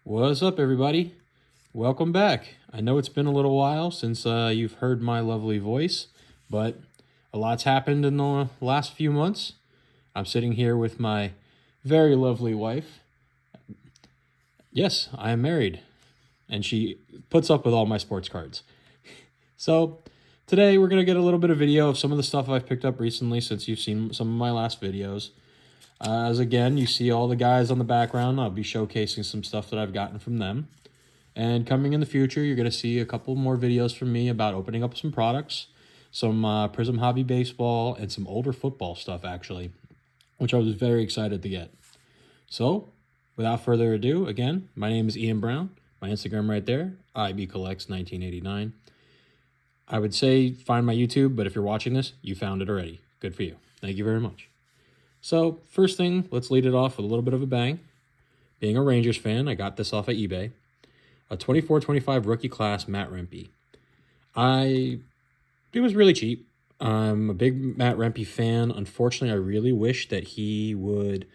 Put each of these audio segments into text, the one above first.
What's up, everybody? Welcome back. I know it's been a little while since you've heard my lovely voice, but a lot's happened in the last few months. I'm sitting here with my very lovely wife. Yes, I am married, and she puts up with all my sports cards. So today we're going to get a little bit of video of some of the stuff I've picked up recently since you've seen some of my last videos. As again, you see all the guys on the background. I'll be showcasing some stuff that I've gotten from them. And coming in the future, you're going to see a couple more videos from me about opening up some products, some Prism Hobby Baseball, and some older football stuff, actually, which I was very excited to get. So, without further ado, again, my name is Ian Brown. My Instagram right there, IBCollects1989. I would say find my YouTube, but if you're watching this, you found it already. Good for you. Thank you very much. So, first thing, let's lead it off with a little bit of a bang. Being a Rangers fan, I got this off of eBay. A 24-25 rookie class Matt Rempe. It was really cheap. I'm a big Matt Rempe fan. Unfortunately, I really wish that he would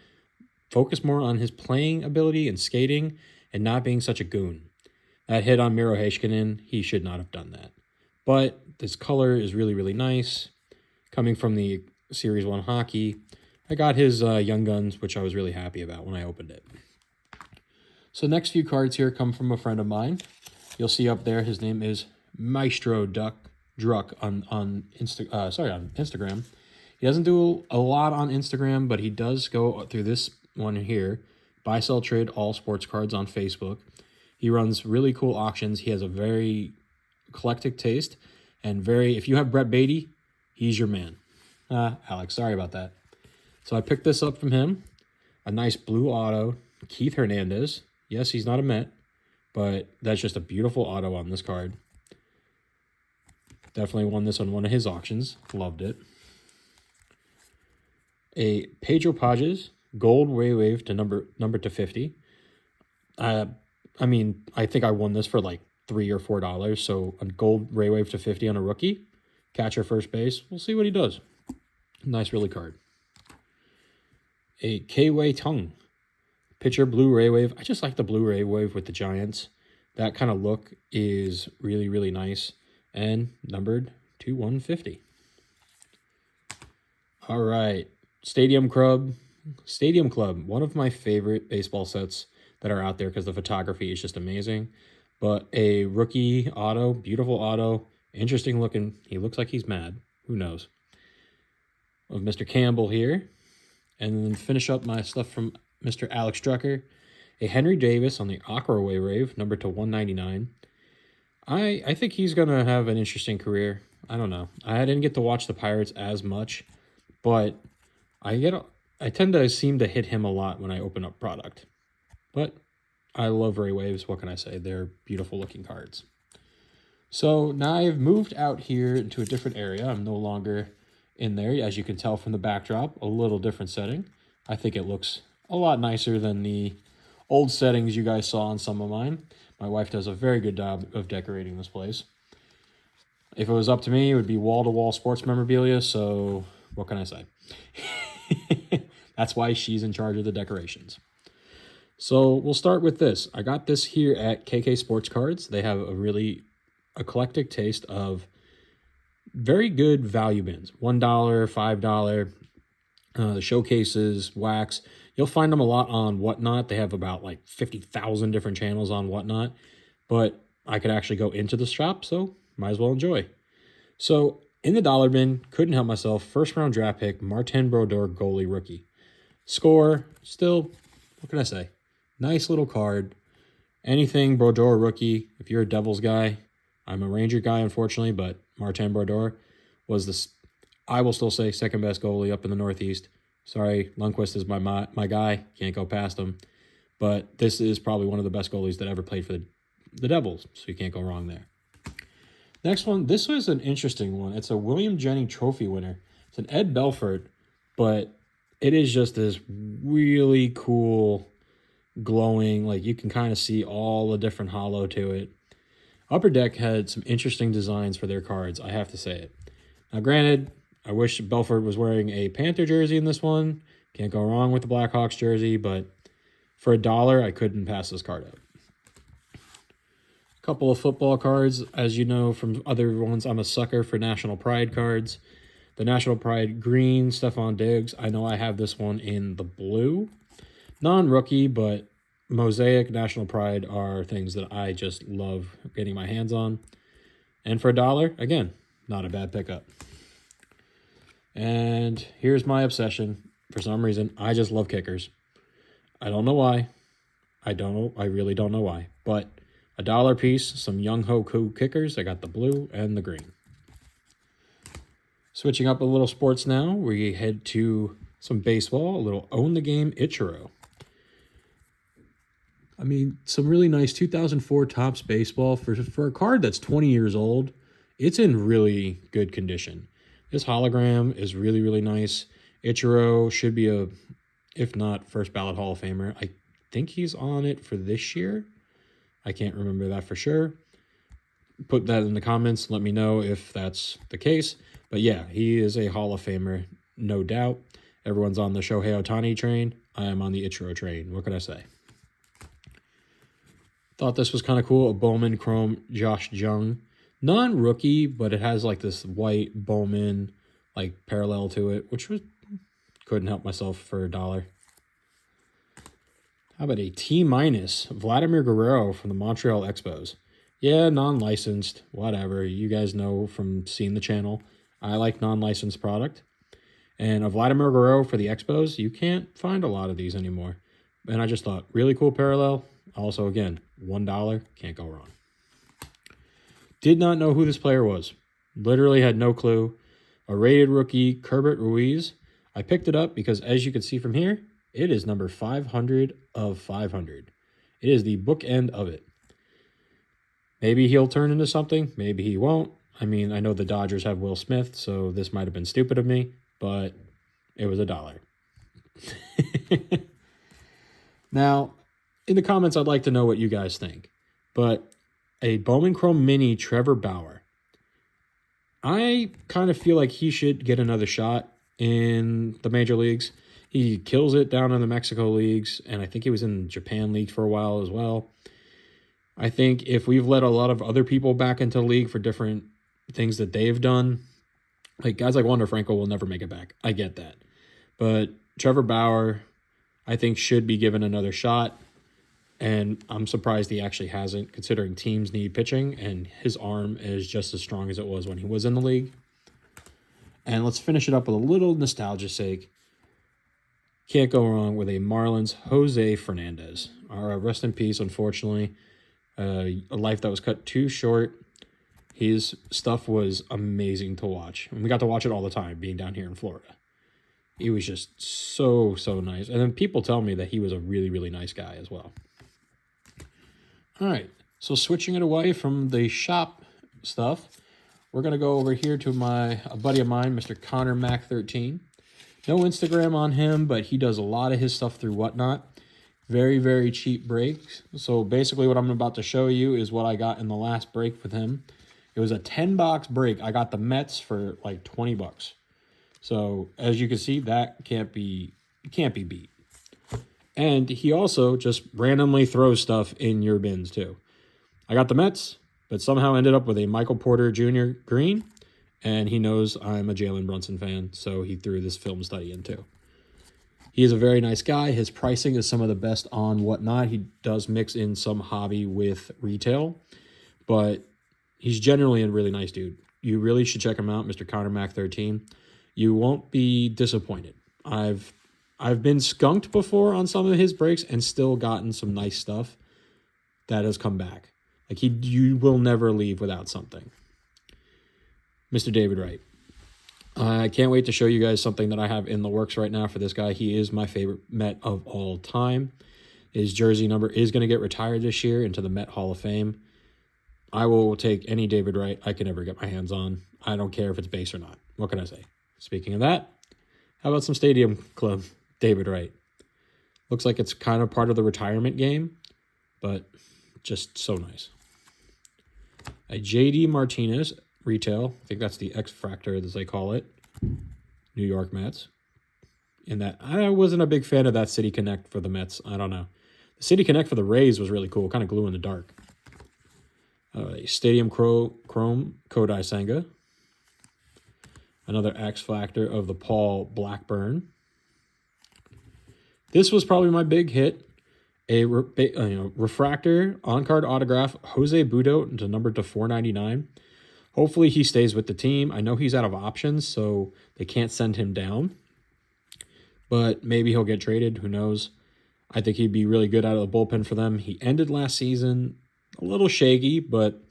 focus more on his playing ability and skating and not being such a goon. That hit on Miro Heiskanen, he should not have done that. But this color is really, really nice. Coming from the Series 1 hockey, I got his Young Guns, which I was really happy about when I opened it. So next few cards here come from a friend of mine. You'll see up there his name is Maestro Druck on Instagram. He doesn't do a lot on Instagram, but he does go through this one here. Buy, sell, trade all sports cards on Facebook. He runs really cool auctions. He has a very eclectic taste and if you have Brett Beatty, he's your man. Alex, sorry about that. So I picked this up from him. A nice blue auto, Keith Hernandez. Yes, he's not a Met, but that's just a beautiful auto on this card. Definitely won this on one of his auctions. Loved it. A Pedro Pages gold wave to number to 50. I think I won this for like $3 or $4. So a gold Ray Wave to 50 on a rookie. Catcher first base. We'll see what he does. Nice really card. A K-Wei Tung. Pitcher blue Ray Wave. I just like the blue Ray Wave with the Giants. That kind of look is really, really nice. And numbered to 150. All right. Stadium Club. One of my favorite baseball sets that are out there because the photography is just amazing. But a rookie auto. Beautiful auto. Interesting looking. He looks like he's mad. Who knows? Of Mr. Campbell here. And then finish up my stuff from Mr. Alex Drucker. A Henry Davis on the Aqua Wave, number to 199. I think he's going to have an interesting career. I don't know. I didn't get to watch the Pirates as much, but I tend to seem to hit him a lot when I open up product. But I love Ray Waves. What can I say? They're beautiful looking cards. So now I've moved out here into a different area. I'm no longer in there. As you can tell from the backdrop, a little different setting. I think it looks a lot nicer than the old settings you guys saw on some of mine. My wife does a very good job of decorating this place. If it was up to me, it would be wall-to-wall sports memorabilia, so what can I say? That's why she's in charge of the decorations. So we'll start with this. I got this here at KK Sports Cards. They have a really eclectic taste of very good value bins. $1, $5, the showcases, wax. You'll find them a lot on Whatnot. They have about like 50,000 different channels on Whatnot. But I could actually go into the shop, so might as well enjoy. So in the dollar bin, couldn't help myself. First round draft pick, Martin Brodeur goalie rookie. Score, still, what can I say? Nice little card. Anything Brodeur rookie, if you're a Devils guy, I'm a Ranger guy, unfortunately, but Martin Brodeur was this, I will still say, second best goalie up in the Northeast. Sorry, Lundqvist is my guy. Can't go past him. But this is probably one of the best goalies that ever played for the Devils, so you can't go wrong there. Next one, this was an interesting one. It's a William Jennings Trophy winner. It's an Ed Belfort, but it is just this really cool, glowing, like you can kind of see all the different hollow to it. Upper Deck had some interesting designs for their cards, I have to say it. Now, granted, I wish Belfort was wearing a Panther jersey in this one. Can't go wrong with the Blackhawks jersey, but for $1, I couldn't pass this card up. Couple of football cards. As you know from other ones, I'm a sucker for National Pride cards. The National Pride green, Stephon Diggs. I know I have this one in the blue. Non-rookie, but Mosaic, National Pride are things that I just love getting my hands on. And for $1, again, not a bad pickup. And here's my obsession. For some reason, I just love kickers. I don't know why. I really don't know why. But $1 piece, some Young Hoku kickers. I got the blue and the green. Switching up a little sports now, we head to some baseball, a little Own the Game Ichiro. I mean, some really nice 2004 Topps baseball for a card that's 20 years old. It's in really good condition. This hologram is really, really nice. Ichiro should be a, if not first ballot Hall of Famer. I think he's on it for this year. I can't remember that for sure. Put that in the comments. Let me know if that's the case. But yeah, he is a Hall of Famer, no doubt. Everyone's on the Shohei Ohtani train. I am on the Ichiro train. What could I say? Thought this was kind of cool. A Bowman Chrome Josh Jung. Non-rookie, but it has like this white Bowman like parallel to it, which was couldn't help myself for $1. How about a T- Vladimir Guerrero from the Montreal Expos? Yeah, non-licensed, whatever. You guys know from seeing the channel, I like non-licensed product. And a Vladimir Guerrero for the Expos, you can't find a lot of these anymore. And I just thought, really cool parallel. Also, again, $1, can't go wrong. Did not know who this player was. Literally had no clue. A rated rookie, Kerbert Ruiz. I picked it up because, as you can see from here, it is number 500 of 500. It is the bookend of it. Maybe he'll turn into something. Maybe he won't. I mean, I know the Dodgers have Will Smith, so this might have been stupid of me, but it was $1. Now, in the comments, I'd like to know what you guys think. But a Bowman Chrome Mini Trevor Bauer. I kind of feel like he should get another shot in the major leagues. He kills it down in the Mexico leagues, and I think he was in Japan league for a while as well. I think if we've let a lot of other people back into the league for different things that they've done, like guys like Wander Franco will never make it back. I get that. But Trevor Bauer, I think, should be given another shot. And I'm surprised he actually hasn't, considering teams need pitching, and his arm is just as strong as it was when he was in the league. And let's finish it up with a little nostalgia's sake. Can't go wrong with a Marlins Jose Fernandez. Rest in peace, unfortunately. A life that was cut too short. His stuff was amazing to watch. And we got to watch it all the time, being down here in Florida. He was just so, so nice. And then people tell me that he was a really, really nice guy as well. All right, so switching it away from the shop stuff, we're going to go over here to a buddy of mine, Mr. Connor Mac 13. No Instagram on him, but he does a lot of his stuff through Whatnot. Very, very cheap breaks. So basically what I'm about to show you is what I got in the last break with him. It was a 10-box break. I got the Mets for like $20. So as you can see, that can't be beat. And he also just randomly throws stuff in your bins too. I got the Mets, but somehow ended up with a Michael Porter Jr. green, and he knows I'm a Jalen Brunson fan, so he threw this film study in too. He is a very nice guy. His pricing is some of the best on Whatnot. He does mix in some hobby with retail, but he's generally a really nice dude. You really should check him out, Mr. Connor Mac 13. You won't be disappointed. I've been skunked before on some of his breaks and still gotten some nice stuff that has come back. Like you will never leave without something. Mr. David Wright. I can't wait to show you guys something that I have in the works right now for this guy. He is my favorite Met of all time. His jersey number is going to get retired this year into the Met Hall of Fame. I will take any David Wright I can ever get my hands on. I don't care if it's base or not. What can I say? Speaking of that, how about some Stadium Club David Wright? Looks like it's kind of part of the retirement game, but just so nice. A JD Martinez retail. I think that's the X-Fractor, as they call it. New York Mets. In that, I wasn't a big fan of that City Connect for the Mets. I don't know. The City Connect for the Rays was really cool. Kind of glue in the dark. Stadium Chrome Kodai Senga. Another X Factor of the Paul Blackburn. This was probably my big hit. A refractor on-card autograph, Jose Budo to number to 499. Hopefully he stays with the team. I know he's out of options, so they can't send him down. But maybe he'll get traded. Who knows? I think he'd be really good out of the bullpen for them. He ended last season a little shaky, but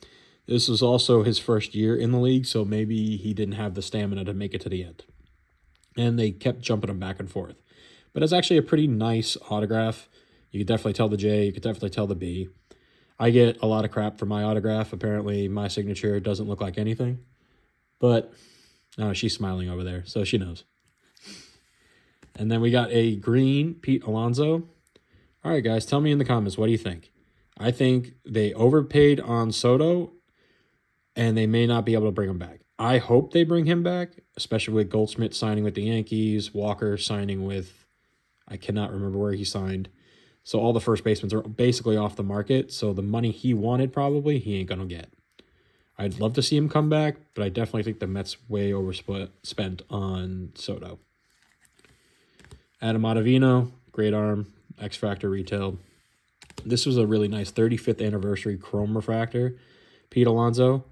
this was also his first year in the league, so maybe he didn't have the stamina to make it to the end. And they kept jumping him back and forth. But it's actually a pretty nice autograph. You could definitely tell the J. You could definitely tell the B. I get a lot of crap for my autograph. Apparently, my signature doesn't look like anything. But, oh, she's smiling over there, so she knows. And then we got a green Pete Alonso. All right, guys, tell me in the comments, what do you think? I think they overpaid on Soto, and they may not be able to bring him back. I hope they bring him back, especially with Goldschmidt signing with the Yankees, Walker signing with, I cannot remember where he signed. So all the first basemen are basically off the market, so the money he wanted probably, he ain't going to get. I'd love to see him come back, but I definitely think the Mets way overspent on Soto. Adam Ottavino, great arm, X Factor retail. This was a really nice 35th anniversary chrome refractor. Pete Alonso,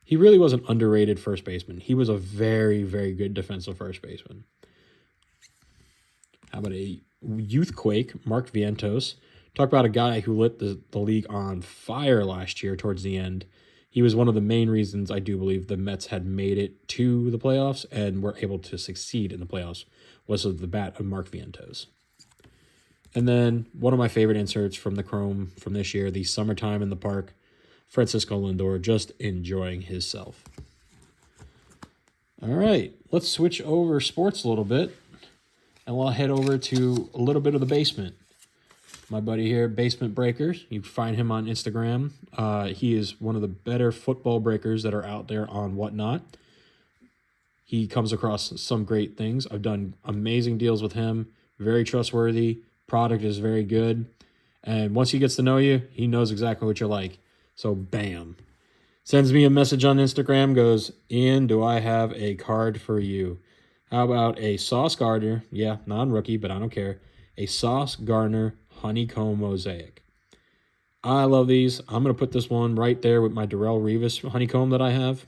he really was an underrated first baseman. He was a very, very good defensive first baseman. How about a youthquake, Mark Vientos? Talk about a guy who lit the league on fire last year towards the end. He was one of the main reasons I do believe the Mets had made it to the playoffs and were able to succeed in the playoffs was of the bat of Mark Vientos. And then one of my favorite inserts from the Chrome from this year, the Summertime in the Park, Francisco Lindor, just enjoying himself. All right, let's switch over sports a little bit, and we'll head over to a little bit of the basement. My buddy here, Basement Breakers, you can find him on Instagram. He is one of the better football breakers that are out there on Whatnot. He comes across some great things. I've done amazing deals with him. Very trustworthy. Product is very good. And once he gets to know you, he knows exactly what you like. So, bam. Sends me a message on Instagram, goes, Ian, do I have a card for you? How about a Sauce Gardner? Yeah, non-rookie, but I don't care. A Sauce Gardner honeycomb mosaic. I love these. I'm going to put this one right there with my Darrelle Revis honeycomb that I have,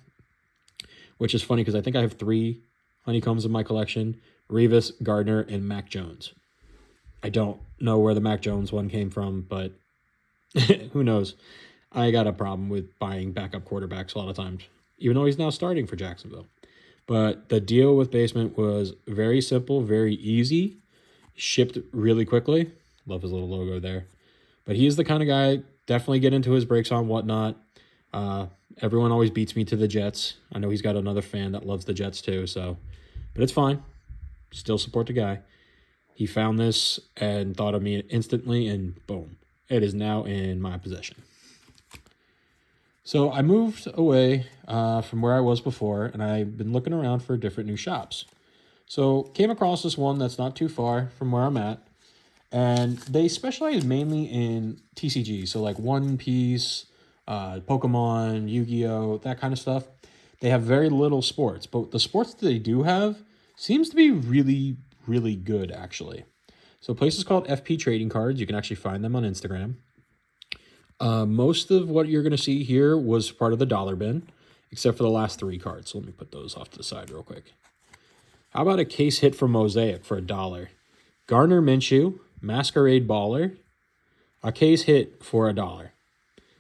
which is funny because I think I have 3 honeycombs in my collection, Revis, Gardner, and Mac Jones. I don't know where the Mac Jones one came from, but who knows? I got a problem with buying backup quarterbacks a lot of times, even though he's now starting for Jacksonville. But the deal with Basement was very simple, very easy, shipped really quickly. Love his little logo there. But he is the kind of guy, definitely get into his breaks on Whatnot. Everyone always beats me to the Jets. I know he's got another fan that loves the Jets too, but it's fine. Still support the guy. He found this and thought of me instantly, and boom, it is now in my possession. So I moved away from where I was before, and I've been looking around for different new shops. So came across this one that's not too far from where I'm at, and they specialize mainly in TCG, so like One Piece, Pokemon, Yu-Gi-Oh, that kind of stuff. They have very little sports, but the sports that they do have seems to be really, really good, actually. So place is called FP Trading Cards. You can actually find them on Instagram. Most of what you're going to see here was part of the dollar bin, except for the last 3 cards. So let me put those off to the side real quick. How about a case hit from Mosaic for $1? Gardner Minshew, Masquerade Baller, a case hit for $1.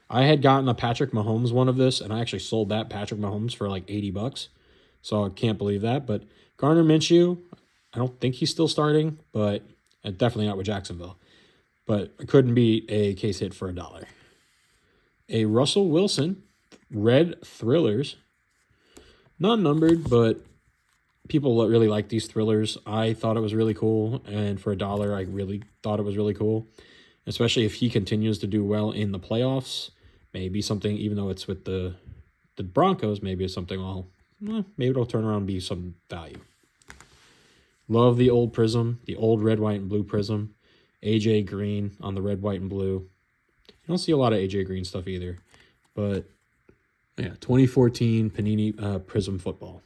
I had gotten a Patrick Mahomes one of this, and I actually sold that Patrick Mahomes for like $80. So I can't believe that. But Gardner Minshew, I don't think he's still starting, but definitely not with Jacksonville. But it couldn't beat a case hit for $1. A Russell Wilson, Red Thrillers, non-numbered, but people really like these thrillers. I thought it was really cool, and for $1, I really thought it was really cool, especially if he continues to do well in the playoffs. Maybe something, even though it's with the Broncos, maybe it's something, maybe it'll turn around and be some value. Love the old prism, the old red, white, and blue prism. AJ Green on the red, white, and blue. You don't see a lot of AJ Green stuff either, but Yeah, 2014 Panini Prism Football.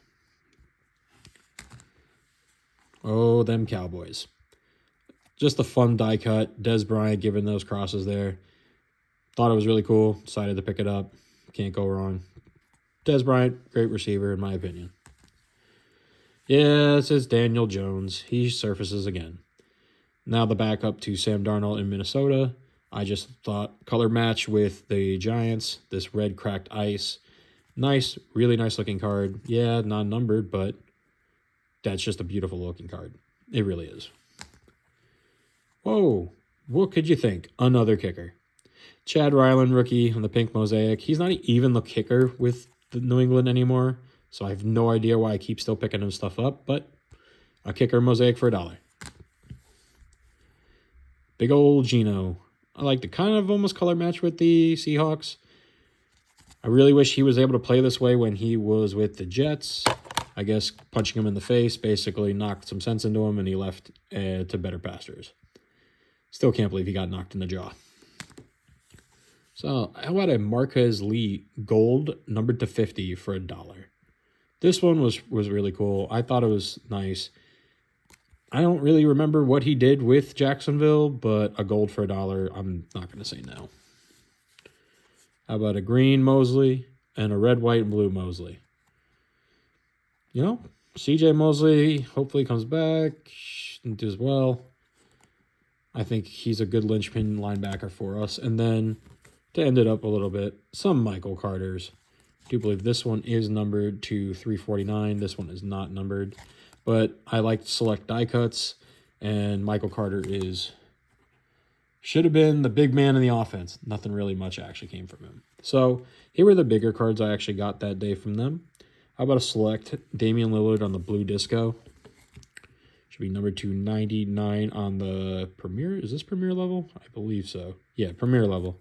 Oh, them Cowboys. Just a fun die cut. Dez Bryant giving those crosses there. Thought it was really cool. Decided to pick it up. Can't go wrong. Dez Bryant, great receiver in my opinion. Yeah, it says Daniel Jones. He surfaces again. Now the backup to Sam Darnold in Minnesota. I just thought color match with the Giants. This red cracked ice. Nice, really nice looking card. Yeah, non-numbered, but that's just a beautiful looking card. It really is. Whoa, what could you think? Another kicker. Chad Ryland, rookie on the pink mosaic. He's not even the kicker with the New England anymore, so I have no idea why I keep still picking his stuff up, but a kicker mosaic for $1. Big old Geno. I like the kind of almost color match with the Seahawks. I really wish he was able to play this way when he was with the Jets. I guess punching him in the face basically knocked some sense into him, and he left to better pastures. Still can't believe he got knocked in the jaw. So how about a Marquez Lee gold numbered to 50 for $1? This one was really cool. I thought it was nice. I don't really remember what he did with Jacksonville, but a gold for $1, I'm not going to say no. How about a green Mosley and a red, white, and blue Mosley? You know, CJ Mosley hopefully comes back and does well. I think he's a good linchpin linebacker for us. And then to end it up a little bit, some Michael Carters. I do believe this one is numbered to 349. This one is not numbered. But I like to select die cuts, and Michael Carter should have been the big man in the offense. Nothing really much actually came from him. So here were the bigger cards I actually got that day from them. How about a select Damian Lillard on the blue disco? Should be number 299 on the Premier. Is this Premier level? I believe so. Yeah, Premier level.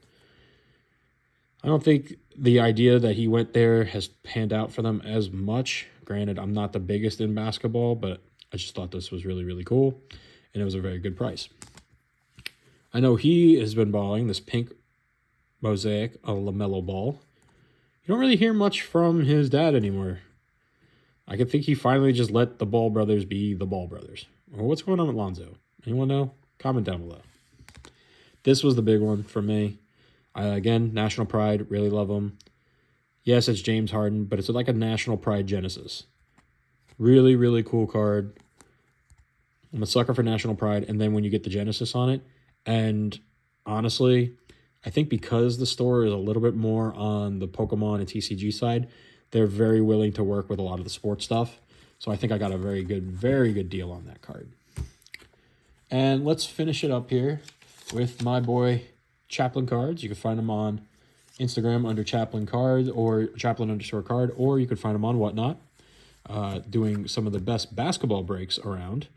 I don't think the idea that he went there has panned out for them as much. Granted, I'm not the biggest in basketball, but I just thought this was really, really cool, and it was a very good price. I know he has been balling this pink mosaic, a LaMelo Ball. You don't really hear much from his dad anymore. I could think he finally just let the Ball brothers be the Ball brothers. Well, what's going on with Lonzo? Anyone know? Comment down below. This was the big one for me. Again, National Pride, really love him. Yes, it's James Harden, but it's like a National Pride Genesis. Really, really cool card. I'm a sucker for National Pride, and then when you get the Genesis on it, and honestly, I think because the store is a little bit more on the Pokemon and TCG side, they're very willing to work with a lot of the sports stuff. So I think I got a very good deal on that card. And let's finish it up here with my boy Chaplin Cards. You can find them on Instagram under Chaplin Cards or Chaplin_card, or you can find them on Whatnot, doing some of the best basketball breaks around,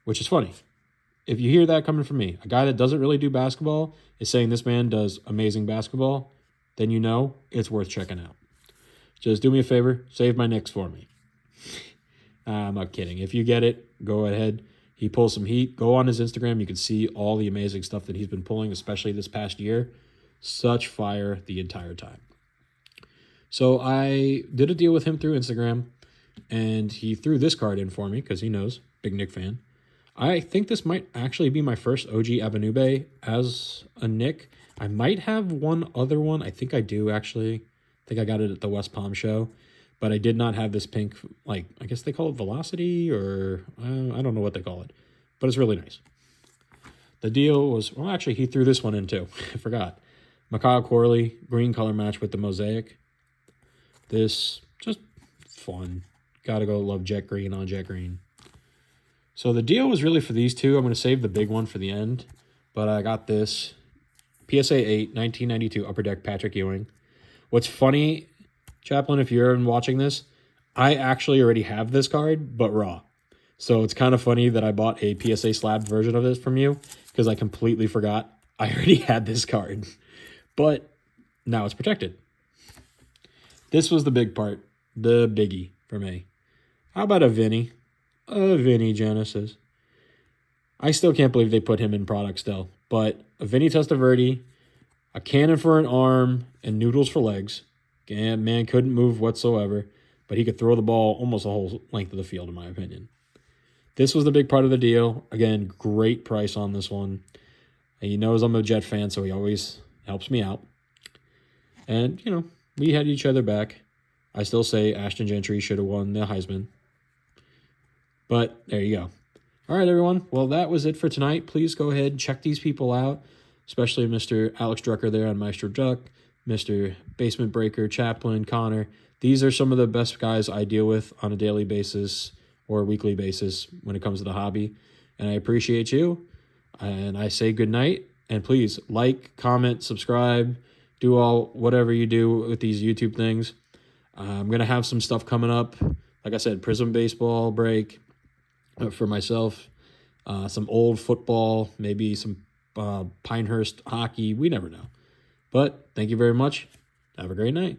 which is funny. If you hear that coming from me, a guy that doesn't really do basketball is saying this man does amazing basketball, then you know it's worth checking out. Just do me a favor, save my Knicks for me. I'm not kidding. If you get it, go ahead. He pulls some heat. Go on his Instagram. You can see all the amazing stuff that he's been pulling, especially this past year. Such fire the entire time. So I did a deal with him through Instagram, and he threw this card in for me because he knows, big Knick fan. I think this might actually be my first OG Abenube as a Knick. I might have one other one. I think I do, actually. I think I got it at the West Palm show. But I did not have this pink, like, I guess they call it Velocity, or I don't know what they call it. But it's really nice. The deal was, well, actually, he threw this one in too. I forgot. Makal Corley, green color match with the mosaic. This, just fun. Gotta go love Jet Green on Jet Green. So the deal was really for these two. I'm going to save the big one for the end. But I got this PSA 8, 1992 Upper Deck Patrick Ewing. What's funny, Chaplin, if you're watching this, I actually already have this card, but raw. So it's kind of funny that I bought a PSA slabbed version of this from you because I completely forgot I already had this card. But now it's protected. This was the big part, the biggie for me. How about a Vinny? A Vinny Genesis. I still can't believe they put him in product still. But a Vinny Testaverde, a cannon for an arm, and noodles for legs. And man couldn't move whatsoever, but he could throw the ball almost the whole length of the field, in my opinion. This was the big part of the deal. Again, great price on this one. And he knows I'm a Jet fan, so he always helps me out. And, we had each other back. I still say Ashton Gentry should have won the Heisman. But there you go. All right, everyone. Well, that was it for tonight. Please go ahead and check these people out, especially Mr. Alex Drucker there on Maestro Duck, Mr. Basement Breaker, Chaplin, Connor. These are some of the best guys I deal with on a daily basis or a weekly basis when it comes to the hobby. And I appreciate you. And I say good night. And please like, comment, subscribe, do whatever you do with these YouTube things. I'm going to have some stuff coming up. Like I said, Prism Baseball break for myself. Some old football, maybe some Pinehurst hockey. We never know. But thank you very much. Have a great night.